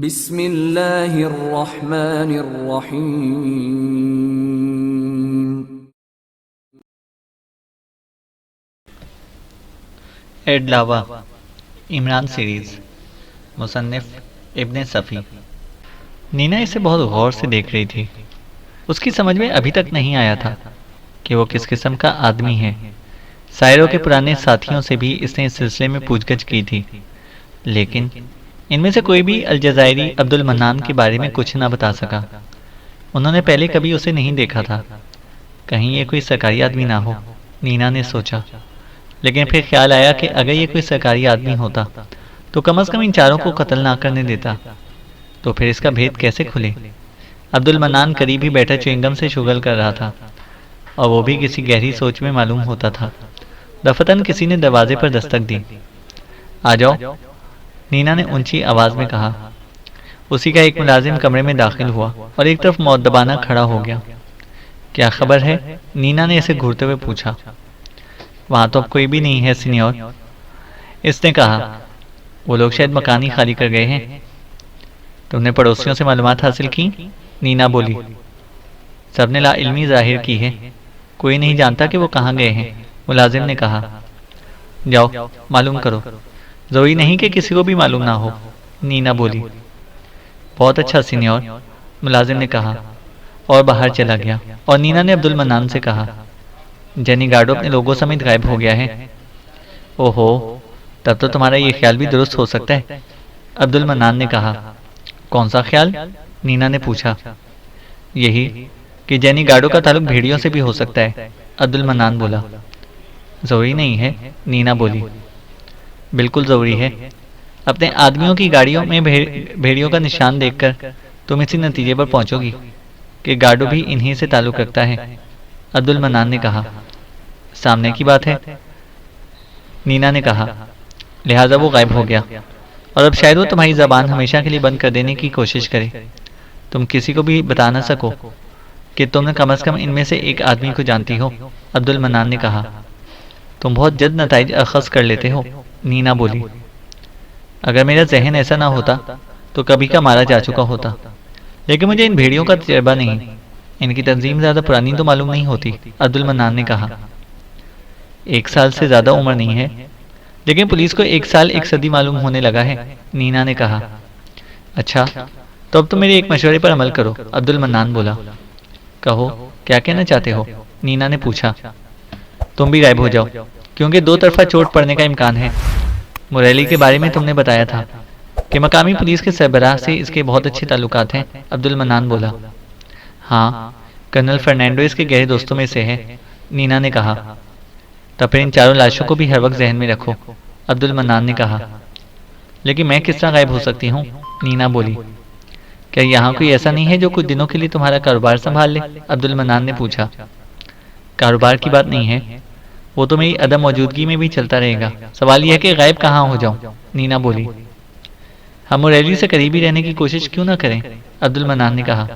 बिस्मिल्लाहिर्रहमानिर्रहीम। एड लावा इमरान सीरीज मुसन्निफ इब्ने सफ़ी। नीना इसे बहुत गौर से देख रही थी। उसकी समझ में अभी तक नहीं आया था कि वो किस किस्म का आदमी है। सायरों के पुराने साथियों से भी इसने इस सिलसिले में पूछगछ की थी, लेकिन इनमें से कोई भी अलजायरी अब्दुल मन्नान के बारे में कुछ न बता सका। उन्होंने पहले कभी उसे नहीं देखा था। कहीं ये कोई सरकारी आदमी ना हो, नीना ने सोचा। लेकिन फिर ख्याल आया कि अगर ये कोई सरकारी आदमी होता तो कम से कम इन चारों को कत्ल ना करने देता। तो फिर इसका भेद कैसे खुले? अब्दुल मन्नान करीब ही बैठा च्युइंगम से शुगल कर रहा था, और वो भी किसी गहरी सोच में मालूम होता था। दफतन किसी ने दरवाजे पर दस्तक दी। आ जाओ, नीना ने ऊंची आवाज में कहा। उसी का एक मुलाजिम कमरे में दाखिल हुआ और एक तरफ मुअद्दबाना खड़ा हो गया। क्या खबर है? नीना ने इसे घूरते हुए पूछा। वहां तो अब कोई भी नहीं है सीनियर, इसने कहा। वो लोग शायद मकान ही खाली कर गए हैं। तुमने पड़ोसियों से मालूमात हासिल की? नीना बोली। सबने ला इल्मी जाहिर की है, कोई नहीं जानता कि वो कहाँ गए हैं, मुलाजिम ने कहा। जाओ मालूम करो, जरूरी नहीं कि किसी को भी मालूम ना हो, नीना बोली। बहुत अच्छा सीनियर, मुलाजिम ने कहा और बाहर चला गया। और नीना ने अब्दुल मन्नान से कहा, जेनी गार्डो अपने लोगों समेत गायब हो गया है। ओहो, तब तो तुम्हारा ये ख्याल भी दुरुस्त हो सकता है, अब्दुल मन्नान ने कहा। कौन सा ख्याल? नीना ने पूछा। यही कि जेनी गार्डो का ताल्लुक भेड़ियों से भी हो सकता है, अब्दुल मन्नान बोला। जरूरी नहीं है, नीना बोली। बिल्कुल जरूरी है। अपने आदमियों की गाड़ियों में भेड़ियों का निशान देखकर तुम इसी नतीजे पर पहुंचोगी कि गार्डो भी इन्हीं से ताल्लुक रखता है, अब्दुल मन्नान ने कहा। सामने की बात है, नीना ने कहा। लिहाजा वो गायब हो गया, और अब शायद वो तुम्हारी जबान हमेशा के लिए बंद कर देने की कोशिश करे। तुम किसी को भी बता ना सको कि तुमने कम से कम इनमें से एक आदमी को जानती हो, अब्दुल मन्नान ने कहा। तुम बहुत जल्द नताइज अखज़ कर लेते हो, नीना बोली। अगर मेरा जहन ऐसा ना होता तो कभी का मारा जा चुका होता, लेकिन मुझे इन भेड़ियों का तजर्बा नहीं। इनकी तंजीम ज़्यादा पुरानी तो मालूम नहीं होती, अब्दुल मन्नान ने कहा। 1 साल से ज़्यादा उम्र नहीं है, लेकिन पुलिस को 1 साल 1 सदी मालूम होने लगा है, नीना ने कहा। अच्छा, तो अब तुम मेरे एक मशवरे पर अमल करो, अब्दुल मन्नान बोला। कहो, क्या कहना चाहते हो? नीना ने पूछा। तुम भी गायब हो जाओ, क्योंकि 2 तरफा चोट पड़ने का इम्कान है। मुरैली के बारे में तुमने बताया था कि मकामी पुलिस के सरबराह से इसके बहुत अच्छे ताल्लुकात हैं, अब्दुल मन्नान बोला। हाँ, कर्नल फर्नांडो इसके गहरे दोस्तों में से है, नीना ने कहा। तब फिर इन चारों लाशों को भी हर वक्त जहन में रखो, अब्दुल मन्नान ने कहा। लेकिन मैं किस तरह गायब हो सकती हूँ? नीना बोली। क्या यहाँ कोई ऐसा नहीं है जो कुछ दिनों के लिए तुम्हारा कारोबार संभाल ले? अब्दुल मन्नान ने पूछा। कारोबार की बात नहीं है, वो तो मेरी अदम मौजूदगी में भी चलता रहेगा। सवाल यह है कि गायब कहाँ हो जाऊं, नीना बोली। हम मुरैली से करीबी रहने की कोशिश क्यों ना करें, अब्दुल मन्नान ने कहा।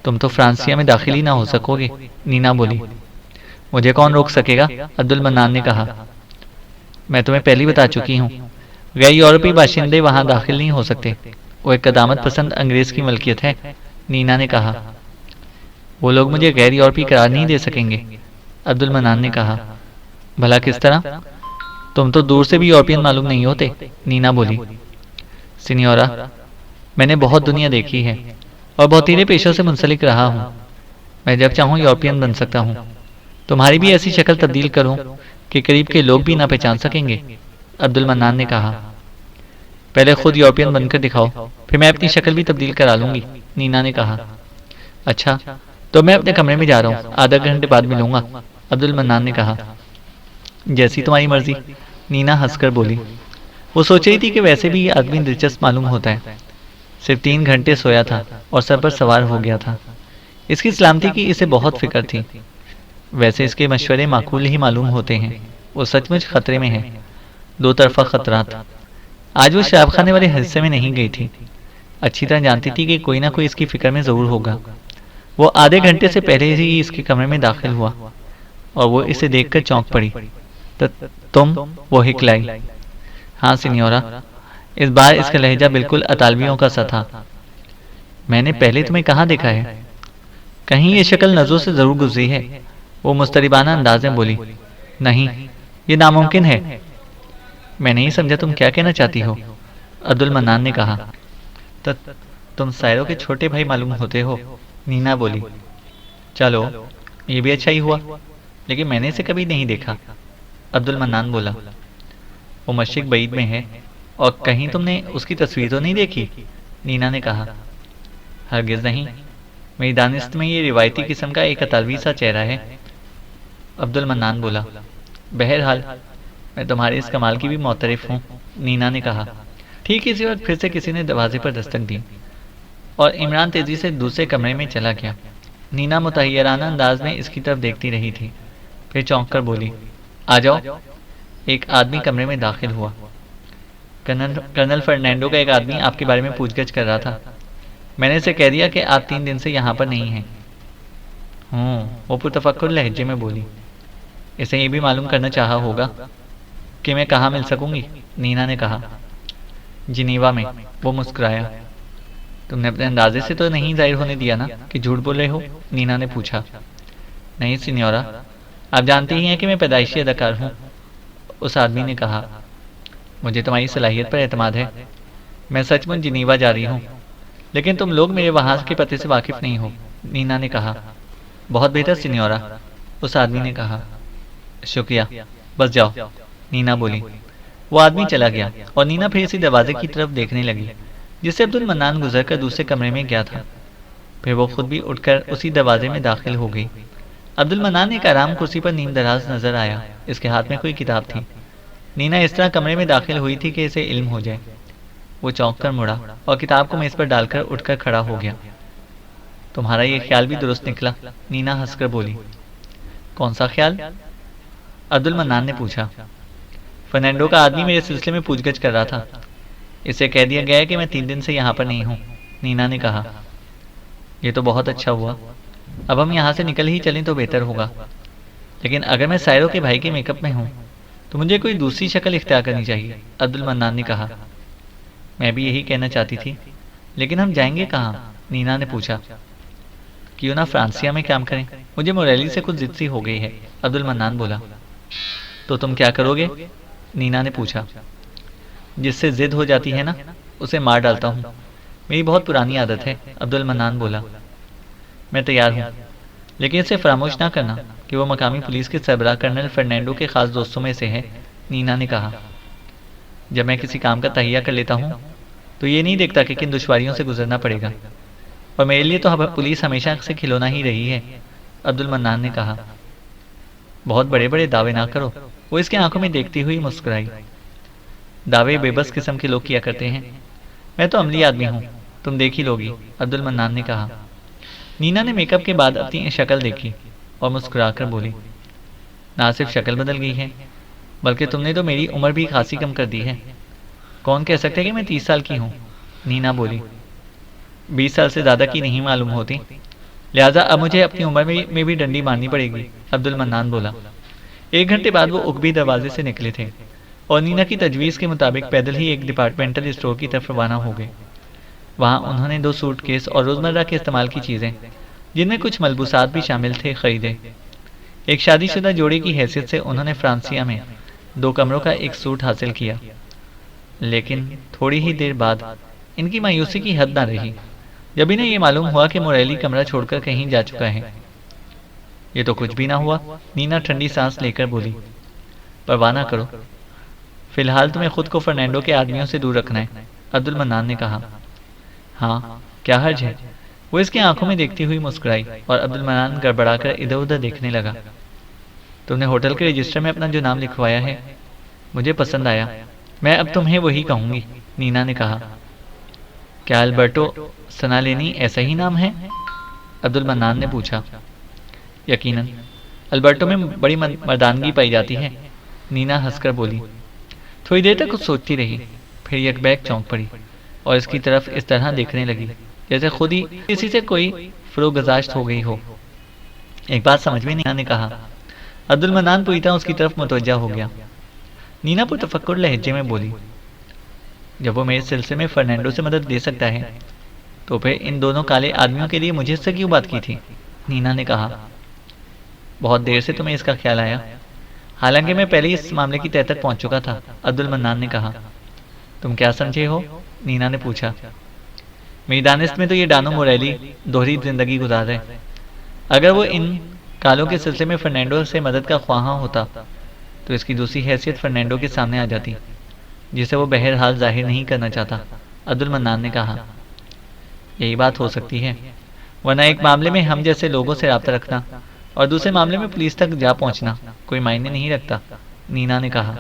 तुम तो फ्रांसिया में दाखिल ही ना हो सकोगे, नीना बोली। मुझे कौन रोक सकेगा, अब्दुल मन्नान ने कहा। मैं तुम्हें पहले बता चुकी हूँ, गैर यूरोपीय बाशिंदे वहां दाखिल नहीं हो सकते। वो एक कदामत पसंद अंग्रेज की मलकियत है, नीना ने कहा। वो लोग मुझे गैर यूरोपीय करार नहीं दे सकेंगे, अब्दुल मन्नान ने कहा। भला किस तरह? तुम तो दूर से भी यूरोपियन मालूम नहीं होते, नीना बोली। सिनियोरा, मैंने बहुत दुनिया देखी है और बहुतीरे पेशों से मुंसलिक रहा हूँ। मैं जब चाहूँ यूरोपियन बन सकता हूँ। तुम्हारी भी ऐसी शक्ल तब्दील करूँ कि करीब के लोग भी ना पहचान सकेंगे, अब्दुल मन्नान ने कहा। पहले खुद यूरोपियन बनकर दिखाओ, फिर मैं अपनी शक्ल भी तब्दील करा लूंगी, नीना ने कहा। अच्छा, तो मैं अपने कमरे में जा रहा हूँ, आधा घंटे बाद मिलूंगा, अब्दुल मन्नान ने कहा। जैसी तुम्हारी मर्जी, नीना हंसकर बोली। वो सोच रही थी कि वैसे भी ये आदमी दिलचस्प मालूम होता है। सिर्फ 3 घंटे सोया था और सर पर सवार हो गया था। इसकी सलामती की इसे बहुत फिक्र थी। वैसे इसके मशवरे माकूल ही मालूम होते हैं। वो सचमुच खतरे में है, 2 तरफा खतरात। आज वो शराब खाने वाले हिस्से में नहीं गई थी। अच्छी तरह जानती थी कि कोई ना कोई इसकी फिक्र में जरूर होगा। वो आधे घंटे से पहले ही इसके कमरे में दाखिल हुआ और वो इसे देखकर चौंक पड़ी। तुम? वो हिकलाई। हाँ सिनियोरा, इस बार इसका लहजा बिल्कुल अतालवियों का सा था। मैंने पहले तुम्हें कहाँ देखा है? कहीं ये शक्ल नजरों से जरूर गुजरी है, वो मुस्तरिबाना अंदाज में बोली। नहीं, ये नामुमकिन है। मैं नहीं समझा तुम क्या कहना चाहती हो, अब्दुल मन्नान ने कहा। तो तुम सायरों के छोटे भाई मालूम होते हो, नीना बोली। चलो, ये भी अच्छा ही हुआ, लेकिन मैंने इसे कभी नहीं देखा, अब्दुल मन्नान बोला। वो मशरिक बईद में है, और कहीं तुमने उसकी तस्वीर तो नहीं देखी, नीना ने कहा। हरगिज नहीं, मेरी दानिश में ये रिवायती किस्म का एक अतालवी सा चेहरा है, अब्दुल मन्नान बोला। बहरहाल मैं तुम्हारे इस कमाल की भी मोतरफ हूँ, नीना ने कहा। ठीक इसी वक्त फिर से किसी ने दरवाजे पर दस्तक दी और इमरान तेजी से दूसरे कमरे में चला गया। नीना मुतहय्यराना अंदाज में इसकी तरफ देखती रही थी, फिर चौंक कर बोली, आ जाओ। एक आदमी कमरे में दाखिल हुआ। कर्नल फर्नांडो का एक आदमी आपके बारे में पूछगछ कर रहा था। मैंने इसे कह दिया कि आप 3 दिन से यहाँ पर नहीं हैं। वो पुरतफक्कुर लहजे में बोली। इसे ये भी मालूम करना चाहा होगा कि मैं कहाँ मिल सकूंगी, नीना ने कहा। जिनीवा में, वो मुस्कुराया। तुमने अपने अंदाजे से तो नहीं जाहिर होने दिया ना कि झूठ बोल रहे हो, नीना ने पूछा। नहीं सिन्योरा, आप जानती ही हैं कि मैं पैदाइशी अदाकार हूँ, उस आदमी ने कहा। मुझे तुम्हारी सलाहियत पर एतमाद है। मैं सचमुच जिनीवा जा रही हूँ, लेकिन तुम लोग मेरे वहाँ के पते से वाकिफ नहीं हो, नीना ने कहा। बहुत बेहतर सिन्योरा, उस आदमी ने कहा। शुक्रिया, बस जाओ, नीना बोली। वो आदमी चला गया और नीना फिर इसी दरवाजे की तरफ देखने लगी जिससे अब्दुल मन्नान गुजरकर दूसरे कमरे में गया था। फिर वो खुद भी उठकर उसी दरवाजे में दाखिल हो गई। अब्दुल मन्नान एक आराम कुर्सी पर नीम दराज नजर आया। इसके हाथ में कोई किताब थी। नीना इस तरह कमरे में दाखिल हुई थी कि इसे इल्म हो जाए। वो चौंक कर मुड़ा और किताब को मेज पर डालकर उठकर खड़ा हो गया। तुम्हारा ये ख्याल भी दुरुस्त निकला, नीना हंसकर बोली। कौन सा ख्याल? अब्दुल मन्नान ने पूछा। फर्नांडो का आदमी मेरे सिलसिले में पूछगछ कर रहा था। इसे कह दिया गया है कि मैं 3 दिन से यहाँ पर नहीं हूँ, नीना ने कहा। ये तो बहुत अच्छा हुआ। अब हम यहाँ से निकल ही चलें तो बेहतर होगा। लेकिन अगर मैं सायरों के भाई के मेकअप में हूँ तो मुझे कोई दूसरी शक्ल इख्तियार करनी चाहिए, अब्दुल मन्नान ने कहा। मैं भी यही कहना चाहती थी, लेकिन हम जाएंगे कहाँ? नीना ने पूछा। क्यों ना फ्रांसिया में काम करें? मुझे मोरेली से कुछ जिद सी हो गई है, अब्दुल मन्नान बोला। तो तुम क्या करोगे? नीना ने पूछा। जिससे जिद हो जाती है ना, उसे मार डालता हूँ। मेरी बहुत पुरानी आदत है, अब्दुल मन्नान बोला। मैं तैयार हूँ, लेकिन इसे फरामोश ना करना कि वो मकामी पुलिस के सरबराह कर्नल फर्नांडो के खास दोस्तों में से है, नीना ने कहा। जब मैं किसी काम का तहिया कर लेता हूँ तो ये नहीं देखता कि किन दुश्वारियों से गुजरना पड़ेगा, और मेरे लिए तो पुलिस हमेशा से खिलौना ही रही है, अब्दुल मन्नान ने कहा। बहुत बड़े बड़े दावे ना करो, वो इसके आंखों में देखती हुई मुस्कुराई। दावे बेबस किस्म के लोग किया करते हैं। मैं तो अमली आदमी हूँ, तुम देख ही लोगी, अब्दुल मन्नान ने कहा। नीना ने मेकअप के बाद अपनी शक्ल देखी और मुस्कुराकर बोली। ना सिर्फ शक्ल बदल गई है, बल्कि तुमने तो मेरी उम्र भी खासी कम कर दी है। कौन कह सकता है कि मैं 30 साल की हूँ, नीना बोली। 20 साल से ज़्यादा की नहीं मालूम होती, लिहाजा अब मुझे अपनी उम्र में भी डंडी मारनी पड़ेगी, अब्दुल मन्नान बोला। 1 घंटे बाद वो उकबी दरवाजे से निकले थे और नीना की तजवीज़ के मुताबिक पैदल ही एक डिपार्टमेंटल स्टोर की तरफ रवाना हो गए। वहाँ उन्होंने 2 सूटकेस और रोज़मर्रा के इस्तेमाल की चीज़ें, जिनमें कुछ मलबूसात भी शामिल थे, खरीदे। एक शादीशुदा जोड़ी की हैसियत से उन्होंने फ्रांसिया में 2 कमरों का एक सूट हासिल किया। लेकिन थोड़ी ही देर बाद इनकी मायूसी की हद न रही जब इन्हें ये मालूम हुआ कि मोरेली कमरा छोड़कर कहीं जा चुका है। ये तो कुछ भी ना हुआ, नीना ठंडी सांस लेकर बोली। परवाह ना करो, फिलहाल तुम्हें खुद को फर्नांडो के आदमियों से दूर रखना है, अब्दुल मन्नान ने कहा। हाँ, क्या हर्ज है? वो इसकी आंखों में देखती हुई मुस्कुराई और अब्दुल मन्नान गड़बड़ाकर इधर उधर देखने रगा। तुमने होटल के रजिस्टर में अपना जो नाम लिखवाया है, मुझे पसंद आया। मैं अब तुम्हें वही कहूँगी, नीना ने कहा। क्या अल्बर्टो सनालेनी ऐसा ही नाम है? अब्दुल मन्नान ने पूछा। यकीनन, अल्बर्टो में बड़ी मर्दानगी पाई जाती है, नीना हंसकर बोली। थोड़ी देर तक कुछ सोचती रही, फिर यकबैक चौंक पड़ी और इसकी तरफ इस तरह देखने लगी जैसे खुद ही किसी से कोई फरोगजाश्त हो गई हो। एक बात समझ में नीना ने कहा। अब्दुल मन्नान पूरी तरह उसकी तरफ मुतवज्जा हो गया। नीना पुरतफक्कुर लहजे में बोली। जब वो मेरे सिलसिले में फर्नांडो से मदद ले सकता है, तो फिर इन दोनों काले आदमियों के लिए मुझे इससे क्यों बात की थी? नीना ने कहा। बहुत देर से तुम्हें इसका ख्याल आया। हालांकि मैं पहले ही इस मामले की तह तक पहुंच चुका था, अब्दुल मन्नान ने कहा। तुम क्या समझे हो? नीना ने पूछा। मेरी दानिश में तो ये डानो मोरेली दोहरी जिंदगी गुजार रहे। अगर वो इन कालों के सिलसिले में फर्नांडो से मदद का ख्वाहां होता, तो इसकी दूसरी हैसियत फर्नांडो के सामने आ जाती, जिसे वो बहरहाल जाहिर नहीं करना चाहता, अब्दुल मन्नान ने कहा। यही बात हो सकती है, वरना एक मामले में हम जैसे लोगों से रब्ता रखना और दूसरे मामले में पुलिस तक जा पहुंचना कोई मायने नहीं रखता, नीना ने कहा।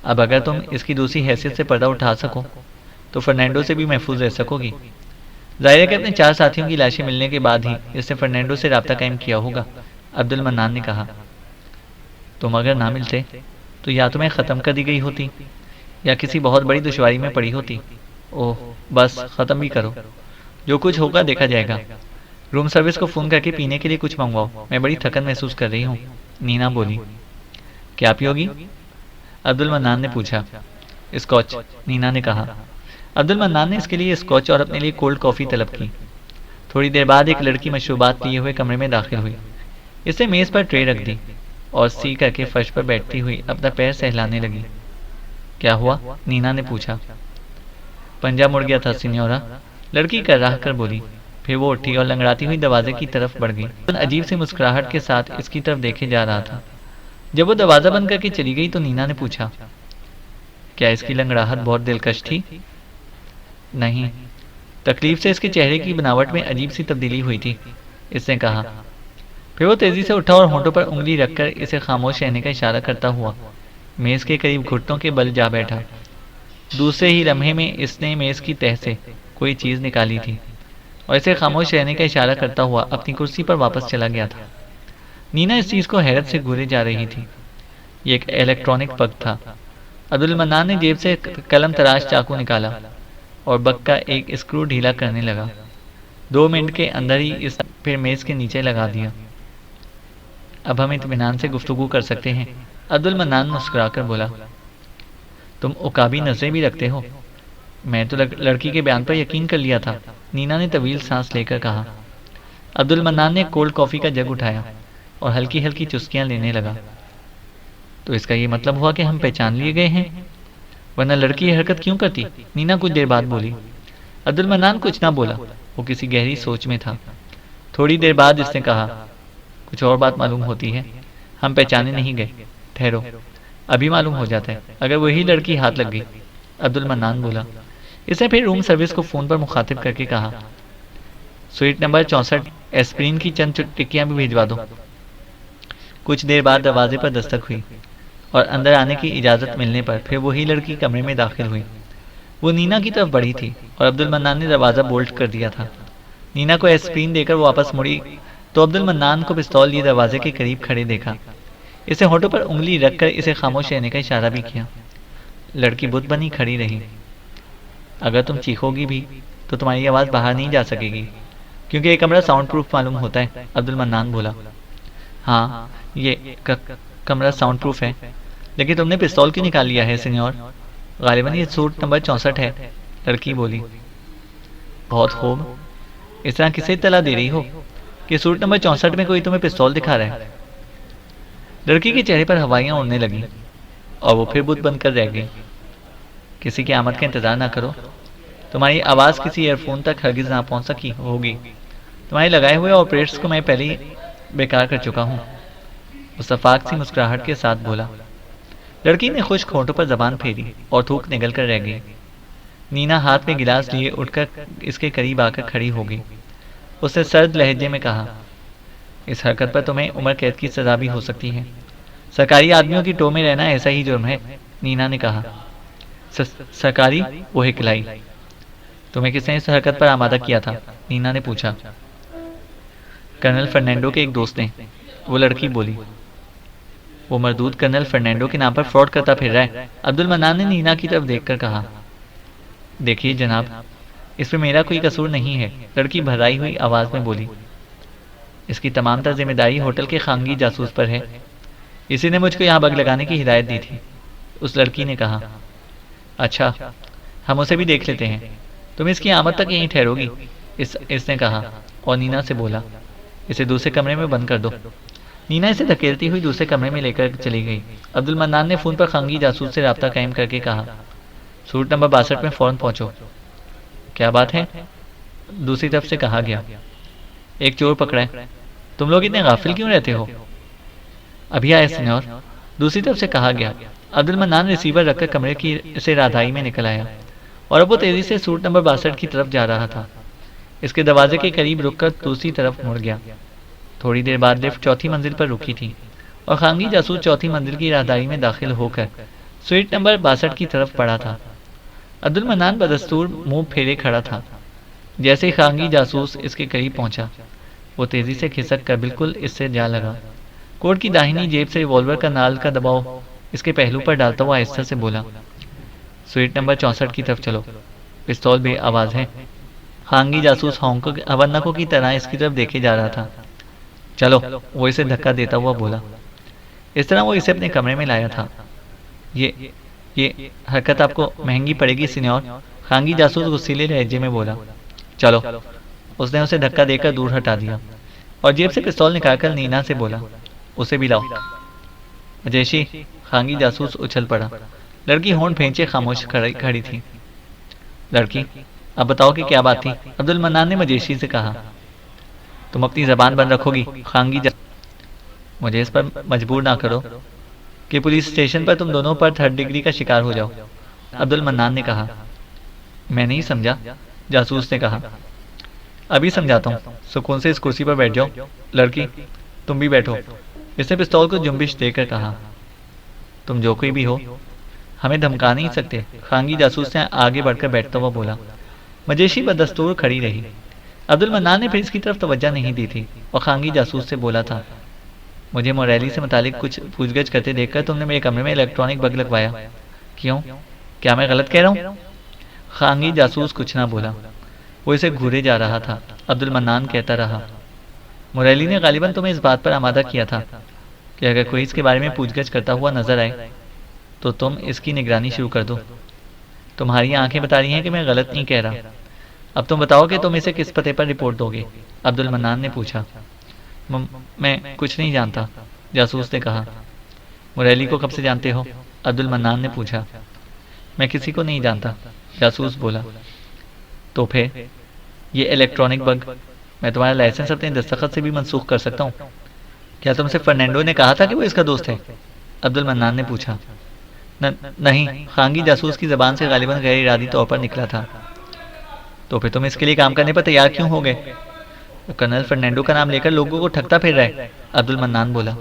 अब अगर तुम इसकी दूसरी हैसियत से पर्दा उठा सको, तो फर्नांडो से भी महफूज रह सकोगी। जाहिर है कि अपने 4 साथियों की लाशें मिलने के बाद ही इसने फर्नांडो से रब्ता कायम किया होगा, अब्दुल मन्नान ने कहा। तुम अगर ना मिलते, तो या तुम्हें ख़त्म कर दी गई होती, या किसी बहुत बड़ी दुश्वारी में पड़ी होती। ओह, बस ख़त्म भी करो। जो कुछ होगा देखा जाएगा। रूम सर्विस को फ़ोन करके पीने के लिए कुछ मंगवाओ, मैं बड़ी थकन महसूस कर रही हूँ, नीना बोली। क्या पियोगी? अब्दुल मन्नान ने पूछा। स्कॉच, नीना ने कहा। अब्दुल मन्नान ने इसके लिए स्कॉच और अपने लिए कोल्ड कॉफ़ी तलब की। थोड़ी देर बाद एक लड़की मशरूबात लिए हुए कमरे में दाखिल हुई। इसने मेज़ पर ट्रे रख दी और सी करके फर्श पर बैठती हुई अपना पैर सहलाने लगी। क्या हुआ? नीना ने पूछा। पंजा मुड़ गया था सिन्योरा, लड़की कर्राह कर बोली। फिर वो उठी और लंगड़ाती हुई दरवाजे की तरफ बढ़ गई। अजीब सी मुस्कुराहट के साथ इसकी तरफ देखे जा रहा था। जब वो दरवाजा बंद करके चली गई तो नीना ने पूछा, क्या इसकी लंगड़ाहट बहुत दिलकश थी? नहीं, तकलीफ से इसके चेहरे की बनावट में अजीब सी तब्दीली हुई थी, इसने कहा। फिर वो तेजी से उठा और होंठों पर उंगली रखकर इसे खामोश रहने का इशारा करता हुआ मेज के करीब घुटनों के बल जा बैठा। दूसरे ही लम्हे में इसने मेज की तह से कोई चीज़ निकाली थी और इसे खामोश रहने का इशारा करता हुआ अपनी कुर्सी पर वापस चला गया था। नीना इस चीज़ को हैरत से घूरे जा रही थी। ये एक इलेक्ट्रॉनिक पग था। अब्दुल मन्नान ने जेब से कलम तराश चाकू निकाला और बग का एक स्क्रू ढीला करने लगा। 2 मिनट के अंदर ही इस फिर मेज के नीचे लगा दिया। अब हम इत्मीनान से गुफ्तगू कर सकते हैं, अब्दुल मन्नान मुस्कुराकर बोला। तुम उकाबी नजरें भी रखते हो। मैं तो लड़की के बयान पर यकीन कर लिया था, नीना ने तवील सांस लेकर कहा। अब्दुल मन्नान ने कोल्ड कॉफ़ी का जग उठाया और हल्की हल्की चुस्कियां लेने लगा। तो इसका ये मतलब हुआ कि हम पहचान लिए गए हैं, वरना लड़की ये हरकत क्यों करती? नीना कुछ देर बाद बोली। अब्दुल मन्नान कुछ ना बोला, वो किसी गहरी सोच में था। थोड़ी देर बाद इसने कहा, कुछ और बात मालूम होती है, हम पहचाने नहीं गए। ठहरो, अभी मालूम हो जाता है अगर वही लड़की हाथ लग गई, अब्दुल मन्नान बोला। इसने फिर रूम सर्विस को फ़ोन पर मुखातिब करके कहा, स्वीट नंबर 64 एस्प्रिन की चंद टिक्कियाँ भी भिजवा दो। कुछ देर बाद दरवाजे पर दस्तक हुई और अंदर आने की इजाज़त मिलने पर फिर वही लड़की कमरे में दाखिल हुई। वो नीना की तरफ बढ़ी थी और अब्दुल मन्नान ने दरवाज़ा बोल्ट कर दिया था। नीना को एस्प्रिन देकर वो वापस मुड़ी तो अब्दुल मन्नान को पिस्तौल लिए दरवाजे के करीब खड़े देखा। इसे होठों पर उंगली रखकर इसे खामोश रहने का इशारा भी किया। लड़की बुत बनी खड़ी रही। अगर तुम चीखोगी भी तो तुम्हारी आवाज़ बाहर नहीं जा सकेगी, क्योंकि ये कमरा साउंड प्रूफ मालूम होता है, अब्दुल मन्नान बोला। हाँ, ये कमरा साउंड प्रूफ है, लेकिन तुमने पिस्तौल क्यों निकाल लिया है सिन्योर? गालिबन ये सूट नंबर 64 है, लड़की बोली। बहुत खूब। इस तरह किसे इत्तला दे रही हो कि सूट नंबर 64 में कोई तुम्हें पिस्तौल दिखा रहा है? लड़की के चेहरे पर हवाइयाँ उड़ने लगी और वो फिर बुत बनकर रह गई। किसी की आमद का इंतजार ना करो, तुम्हारी आवाज़ किसी ईयरफोन तक हरगिज ना पहुंच सकी होगी। तुम्हारे लगाए हुए ऑपरेट्स को मैं पहले ही बेकार कर चुका हूँ, मुस्तफाक सी मुस्कुराहट के साथ बोला। लड़की ने खुश्क होंठों पर जबान फेरी और थूक निगल कर रह गई। नीना हाथ में गिलास लिए उठकर इसके करीब आकर खड़ी हो गई। उसने सर्द लहजे में कहा, इस हरकत पर तुम्हें उम्र कैद की सजा भी हो सकती है। सरकारी आदमियों की टो में रहना ऐसा ही जुर्म है, नीना ने कहा। सरकारी? वो हिकलाई। तुम्हें किसने इस हरकत पर आमादा किया था? नीना ने पूछा। कर्नल फर्नांडो के एक दोस्त ने, वो लड़की बोली। वो मरदूद कर्नल फर्नांडो के नाम पर फ्रॉड करता फिर रहा है, अब्दुल मन्नान ने नीना की तरफ देखकर कहा। देखिए जनाब, इसमें मेरा कोई कसूर नहीं है, लड़की भर्राई हुई आवाज़ में बोली। इसकी तमाम तर जिम्मेदारी होटल के खानगी जासूस पर है, इसी ने मुझको यहाँ बग लगाने की हिदायत दी थी, उस लड़की ने कहा। अच्छा, हम उसे भी देख लेते हैं। तुम इसकी आमद तक यहीं ठहरोगी, इसने कहा और नीना से बोला, इसे दूसरे कमरे में बंद कर दो। नीना इसे धकेलती हुई दूसरे कमरे में लेकर चली गई। अब्दुल मन्नान ने फ़ोन पर खांगी जासूस से राब्ता कायम करके कहा, सूट नंबर 62 में फ़ौरन पहुंचो। क्या बात है? दूसरी तरफ से कहा गया। एक चोर पकड़ा है। तुम लोग इतने गाफिल क्यों रहते हो? अभी आए सिन्योर, दूसरी तरफ से कहा गया। अब्दुल मन्नान रिसीवर रखकर कमरे की से राधाई में निकल आया और अब वो तेजी से सूट नंबर 62 की तरफ जा रहा था। इसके दरवाजे के करीब रुककर दूसरी तरफ मुड़ गया। थोड़ी देर बाद लिफ्ट चौथी मंजिल पर रुकी थी और खांगी जासूस चौथी मंजिल की राहदारी में दाखिल होकर स्वीट नंबर 62 की तरफ पड़ा था। अब्दुल मन्नान बदस्तूर मुंह फेरे खड़ा था। जैसे ही खांगी जासूस इसके करीब पहुंचा, वो तेजी से खिसक कर बिल्कुल इससे जा लगा। कोट की दाहिनी जेब से रिवॉल्वर का नाल का दबाव इसके पहलू पर डालता हुआ आहिस्ता से बोला, स्वीट नंबर 64 की तरफ चलो। पिस्तौल बे आवाज है। खांगी जासूस हॉन्कों अवन्नकों की तरह इसकी तरफ देखे जा रहा था। चलो, वो इसे धक्का देता हुआ बोला। इस तरह वो इसे अपने कमरे में लाया था। ये हरकत आपको महंगी पड़ेगी सिन्योर, खांगी जासूस गुस्सीले लहजे में बोला। चलो, उसने उसे धक्का देकर दूर हटा दिया और जेब से पिस्तौल निकालकर नीना से बोला, उसे भी लाओ। मजेशी, खांगी जासूस उछल पड़ा। लड़की होंठ भेंचे खामोश खड़ी थी। लड़की, अब बताओ कि क्या बात थी? अब्दुल मन्नान ने मजेशी से कहा। तुम अपनी जबान बंद रखोगी? खांगी मुझे इस पर मजबूर ना करो कि पुलिस स्टेशन पर तुम दोनों पर 3rd डिग्री का शिकार हो जाओ, अब्दुल मन्नान ने कहा। मैं नहीं समझा, जासूस ने कहा। अभी समझाता हूँ, सुकून से इस कुर्सी पर बैठ जाओ। लड़की, तुम भी बैठो, इसने पिस्तौल को जुम्बिश देकर कहा। तुम जो कोई भी हो, हमें धमका नहीं सकते, खांगी जासूस ने आगे बढ़कर बैठता हुआ बोला। मजेशी बदस्तूर खड़ी रही। अब्दुल मन्नान ने फिर इसकी तरफ तवज्जो नहीं दी थी और खांगी जासूस से बोला था, मुझे मोरेली से मुतालिक कुछ पूछगछ करते देखकर तुमने मेरे कमरे में इलेक्ट्रॉनिक बग लगवाया। क्यों? क्या मैं गलत कह रहा हूँ? खांगी जासूस कुछ ना बोला। वो इसे घूरे जा रहा था। अब्दुल मन्नान कहता रहा, मोरेली ने गालिबन तुम्हें इस बात पर आमादा किया था कि अगर कोई इसके बारे में पूछगछ करता हुआ नजर आए तो तुम इसकी निगरानी शुरू कर दो। तुम्हारी आंखें बता रही हैं कि मैं गलत नहीं कह रहा। अब तुम बताओ कि तुम इसे किस पते पर रिपोर्ट दोगे? अब्दुल मन्नान ने पूछा। मैं कुछ नहीं जानता, जासूस ने कहा। मुरैली को कब से जानते हो? अब्दुल मन्नान ने पूछा। मैं किसी को नहीं जानता, जासूस बोला। तो फिर ये इलेक्ट्रॉनिक बग, मैं तुम्हारा लाइसेंस अपने दस्तखत से भी मनसूख कर सकता हूँ। क्या तुमसे फर्नांडो ने कहा था कि वो इसका दोस्त है? अब्दुल मन्नान ने पूछा। नहीं, खांगी जासूस की जबान से गालिबन गैर इरादी तौर पर निकला था। तो फिर तुम इसके लिए काम करने पर तैयार क्यों हो गए? कर्नल फर्नांडो का नाम लेकर लोगों को ठगता फिर रहा है, अब्दुल मन्नान बोला।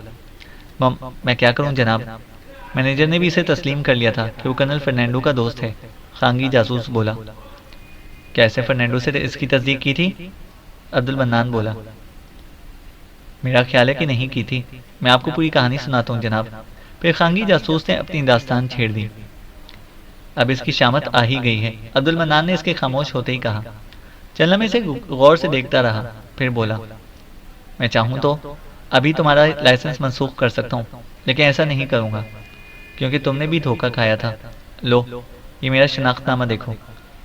मैं क्या करूं जनाब, मैनेजर ने भी इसे तस्लीम कर लिया था कि वो कर्नल फर्नांडो का दोस्त है, खांगी जासूस बोला। क्या ऐसे फर्नांडो से इसकी तस्दीक की थी? अब्दुल मन्नान बोला। मेरा ख्याल है कि नहीं की थी। मैं आपको पूरी कहानी सुनाता हूँ जनाब। फिर खांगी जासूस ने अपनी दास्तान छेड़ दी। अब इसकी शामत आ ही गई है, अब्दुल मन्नान ने इसके खामोश होते ही कहा। चलना इसे गौर से देखता रहा, फिर बोला, मैं चाहूँ तो अभी तुम्हारा लाइसेंस मनसूख कर सकता हूँ, लेकिन ऐसा नहीं करूँगा क्योंकि तुमने भी धोखा खाया था। लो, ये मेरा शनाख्तनामा देखो।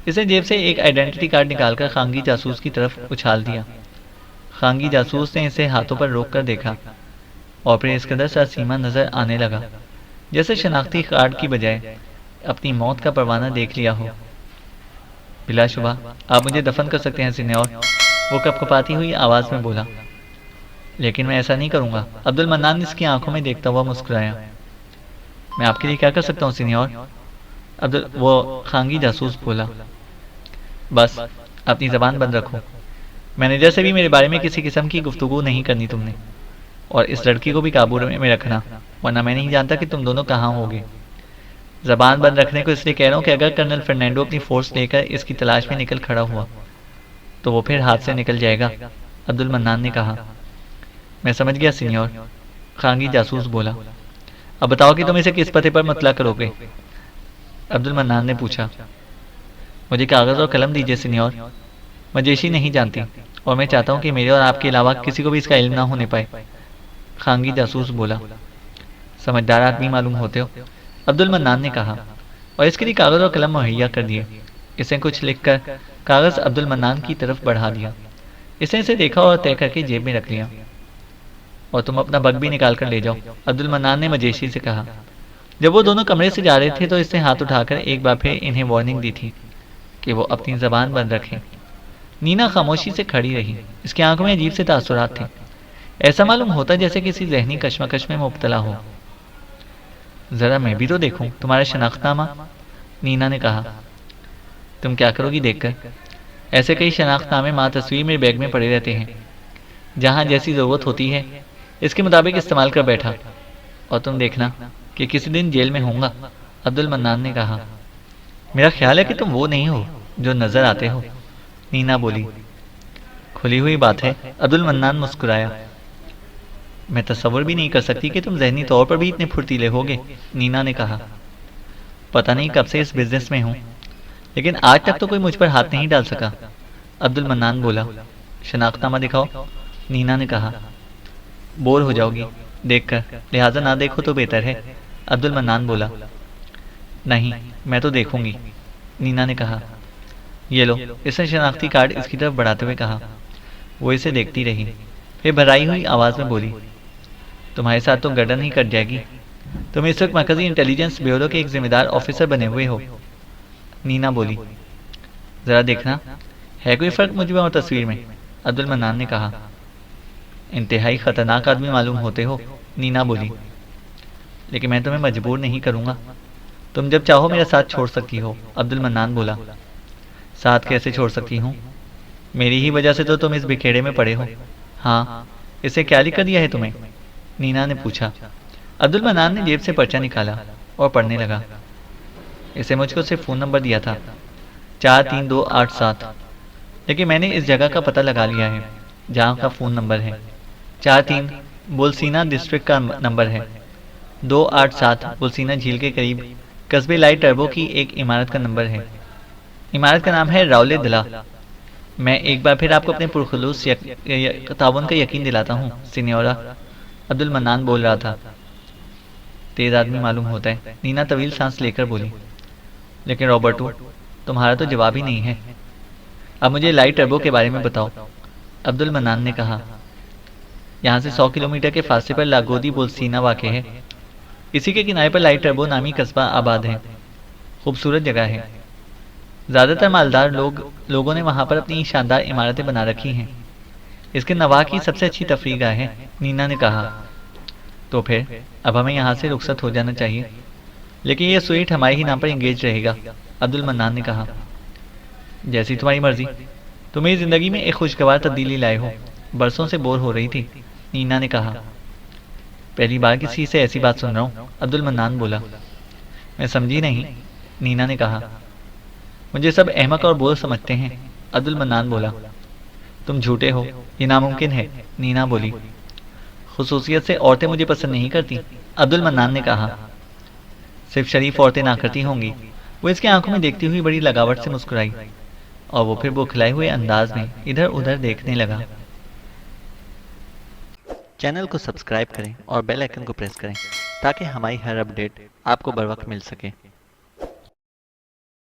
इसे जेब से एक आइडेंटिटी कार्ड निकालकर खांगी जासूस की तरफ उछाल दिया। खांगी जासूस ने इसे हाथों पर रोक कर देखा और फिर इस कदर सा सीमा नजर आने लगा जैसे शनाख्ती कार्ड की बजाय अपनी मौत का परवाना देख लिया हो। बिलाशुबा आप मुझे दफन कर सकते हैं सीनियर, वो कपकपाती हुई आवाज में बोला। लेकिन मैं ऐसा नहीं करूंगा, अब्दुल मन्नान ने इसकी आंखों में देखता हुआ मुस्कुराया। मैं आपके लिए क्या कर सकता हूँ सीनियर? वो खांगी जासूस बोला। बस अपनी जबान बंद रखो। मैनेजर से भी मेरे बारे में किसी किस्म की गुफ्तगू नहीं करनी तुमने, और इस लड़की को भी काबू में रखना, वरना मैं नहीं जानता कि तुम दोनों कहाँ होगे। जबान बंद रखने को इसलिए कह रहा हूँ कि अगर कर्नल फर्नांडो अपनी फोर्स लेकर इसकी तलाश में निकल खड़ा हुआ तो वो फिर हाथ से निकल जाएगा, अब्दुल मन्नान ने कहा। मैं समझ गया सीनियर, खांगी जासूस बोला। अब बताओ कि तुम इसे किस पते पर मुतला करोगे? अब्दुल मन्नान ने पूछा। मुझे कागज और कलम दीजिए सीनियर, मजेशी नहीं जानती और मैं चाहता हूँ कि मेरे और आपके अलावा किसी को भी इसका इल्म ना होने पाए, खांगी जासूस बोला। समझदार आदमी मालूम होते हो, अब्दुल मन्नान ने कहा, और इसके लिए कागज और कलम मुहैया कर दिए। इसने कुछ लिखकर कागज अब्दुल मन्नान की तरफ बढ़ा दिया। इसने इसे देखा और तय करके जेब में रख लिया। और तुम अपना बग भी निकाल कर ले जाओ, अब्दुल मन्नान ने मजेशी से कहा। जब वो दोनों कमरे से जा रहे थे तो इसने हाथ उठाकर एक बार फिर इन्हें वार्निंग दी थी कि वो अपनी जबान बंद रखें। नीना खामोशी से खड़ी रही। इसकी आंखों में अजीब से तासुरात थे। ऐसा मालूम होता जैसे किसी जहनी कश्मकश में मुब्तला हो। जरा मैं भी तो देखूं तुम्हारा शनाख्तनामा, नीना ने कहा। तुम क्या करोगी देखकर? ऐसे कई शनाख्तनामे माँ तस्वीर मेरे बैग में पड़े रहते हैं, जहाँ जैसी ज़रूरत होती है इसके मुताबिक इस्तेमाल कर बैठा। और तुम देखना कि किसी दिन जेल में होऊंगा, अब्दुल मन्नान ने कहा। मेरा ख्याल है कि तुम वो नहीं हो जो नजर आते हो, नीना बोली। खुली हुई बात है, अब्दुल मन्नान मुस्कुराया। मैं तसव्वुर भी नहीं कर सकती कि तुम जहनी तौर पर भी इतने फुर्तीले होगे, नीना ने कहा। पता नहीं कब से इस बिजनेस में हूँ, लेकिन आज तक तो कोई मुझ पर हाथ नहीं डाल सका, अब्दुल मन्नान बोला। शनाख्तनामा दिखाओ, नीना ने कहा। बोर हो जाओगी देखकर, लिहाजा ना देखो तो बेहतर है, अब्दुल मन्नान बोला। नहीं, मैं तो देखूंगी, नीना ने कहा। ये लो, इसने शनाख्ती कार्ड इसकी तरफ बढ़ाते हुए कहा। वो इसे देखती रही, फिर भराई हुई आवाज में बोली। तुम्हारे साथ तो गर्दन ही कट जाएगी। तुम इस वक्त मरकजी इंटेलिजेंस ब्यूरो के एक जिम्मेदार ऑफिसर बने हुए हो, नीना बोली। जरा देखना, है कोई फर्क मुझ में और तस्वीर में, अब्दुल मन्नान ने कहा। इंतहाई खतरनाक आदमी मालूम होते हो, नीना बोली। लेकिन मैं तुम्हें मजबूर नहीं करूंगा, तुम जब चाहो मेरा साथ छोड़ सकती हो, अब्दुल मन्नान बोला। साथ कैसे छोड़ सकती हूँ? मेरी ही वजह से तो तुम इस बिखेड़े में पड़े हो। हाँ, इसे क्या लिख कर दिया है तुम्हें? नीना ने पूछा। अब्दुल मन्नान ने जेब से पर्चा निकाला और पढ़ने लगा। इसे मुझको सिर्फ फ़ोन नंबर दिया था, 43287, लेकिन मैंने इस जगह का पता लगा लिया है जहाँ का फ़ोन नंबर है। 43 बुलसीना डिस्ट्रिक्ट का नंबर है। 287 बुलसीना झील के करीब कस्बे लाइट टर्बो की एक इमारत का नंबर है। इमारत का नाम है रावले दिला। मैं एक बार फिर आपको अपने पुरखुलूस ताउन का यकीन दिलाता हूँ, सिन्योरा, अब्दुल मन्नान बोल रहा था। तेज आदमी मालूम होता है, नीना तवील सांस लेकर बोली। लेकिन रॉबर्टो, तुम्हारा तो जवाब ही नहीं है। अब मुझे लाइट टर्बो के बारे में बताओ, अब्दुल मन्नान ने कहा। यहाँ से 100 किलोमीटर के फासले पर लागोदी बुलसीना वाक़ है। इसी के किनारे पर लाइट टर्बो नामी कस्बा आबाद है। खूबसूरत जगह है। ज़्यादातर मालदार लोगों ने वहाँ पर अपनी शानदार इमारतें बना रखी हैं। इसके नवाह की सबसे अच्छी तफरीह है, नीना ने कहा। तो फिर अब हमें यहाँ से रुखसत हो जाना चाहिए, लेकिन यह स्वीट हमारे ही नाम पर इंगेज रहेगा, अब्दुल मन्नान ने कहा। जैसी तुम्हारी मर्जी। तुम मेरी ज़िंदगी में एक खुशगवार तब्दीली लाए हो। बरसों से बोर हो रही थी, नीना ने कहा। पहली बार किसी से ऐसी बात सुन रहा हूँ, अब्दुल मन्नान बोला। मैं समझी नहीं, नीना ने कहा। मुझे सब अहमक और बोझ समझते हैं, अब्दुल मन्नान बोला। तुम झूठे हो, ये नामुमकिन है, नीना बोली। खुसूसियत से औरतें मुझे पसंद नहीं करती, अब्दुल मन्नान ने कहा। सिर्फ शरीफ औरतें ना करती होंगी। वो इसकी आंखों में देखती हुई बड़ी लगावट से मुस्कुराई और वो फिर बौखलाए हुए अंदाज में इधर उधर देखने लगा। चैनल को सब्सक्राइब करें और बेल आइकन को प्रेस करें ताकि हमारी हर अपडेट आपको बर वक्त मिल सके।